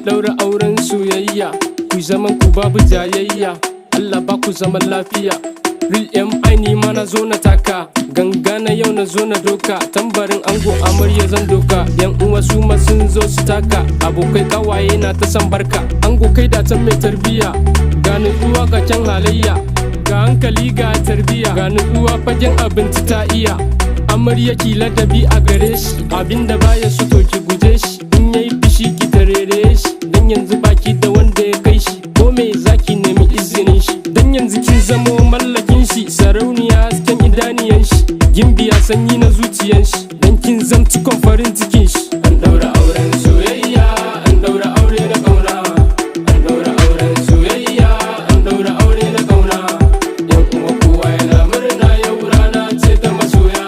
daura auren soyayya, ku zaman ku babu jayayya, Allah ba ku zaman lafiya. Real MI ni ma na zo na taka, ganga na yau na zo na doka, tambarin ango amarya zan doka, yan uwa su ma sun zo su taka, abokai kawaye na ta san barka. Ango kai da can mai tarbiya, ga nutsuwa ga kyan halayya, ga hankali ga tarbiya, ga nutsuwa fagen abinci ta iya. Amarya ki ladabi a gare shi, abinda baya so to ki guje shi, in yayi fishi ki tarere shi, dan yanzu baki da wanda ya kai shi, ko me zaki nemi izinin shi, dan yanzu kin zamo mallakin shi, sarauniya hasken idaniyan shi, gimbiya sanyi na zuciyan shi, dan kin zamci kon farin cikin shi. An daura auren soyayya, an daura aure na kauna, an daura auren soyayya, an daura aure na kauna, yan uwa kowa yana murna yau rana ce ta masoya.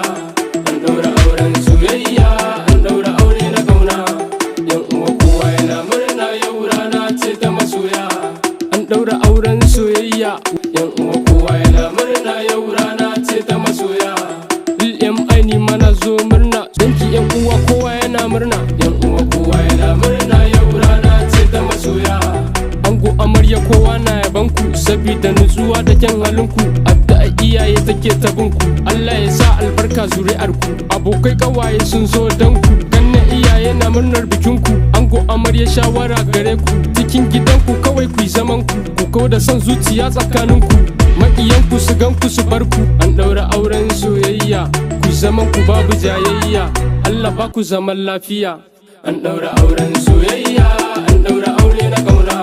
An daura auren soyayya, an daura aure na kauna, yan uwa kowa yana murna yau rana ce ta masoya. An daura auren soyayya, yan uwa kowa yana murna yau rana ce ta masoya. MI ni ma na zo murna, danki yan uwa kowa yana murna, yan uwa kowa yana murna yau rana ce ta masoya. Ango amarya kowa na yaban ku, sabida nutsuwa da kyan halin ku, addu'a iyaye take ta bin ku, Allah ya sa albarka zuri'ar ku, abokai kawaye sun zo dan ku, ganna iyaye na murnar bikin ku. Ango amarya shawara gare ku, cikin gidan ku kawai ku zaman ku, ku kawo da son zuciya tsakanin ku, maƙiyan ku su gan ku su bar ku. An daura auren soyayya, ku zaman ku babu jayayya, Allah ba ku zaman lafiya. An daura auren soyayya, an daura aure na kauna,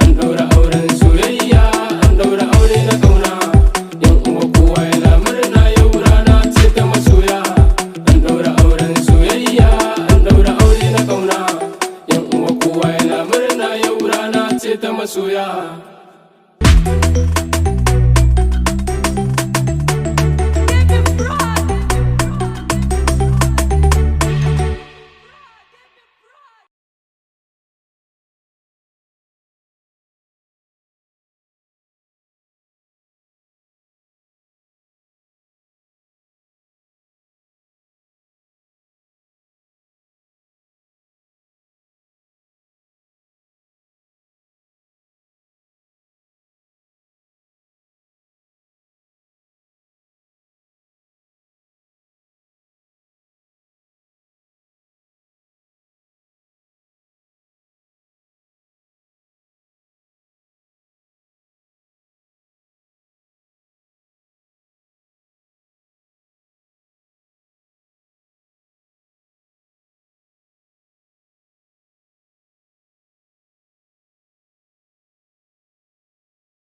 an daura auren soyayya, an daura aure na kauna, yan uwa kowa yana murna yau rana ce ta masoya. An daura auren soyayya, an daura aure na kauna, yan uwa kowa yana murna yau rana ce ta masoya.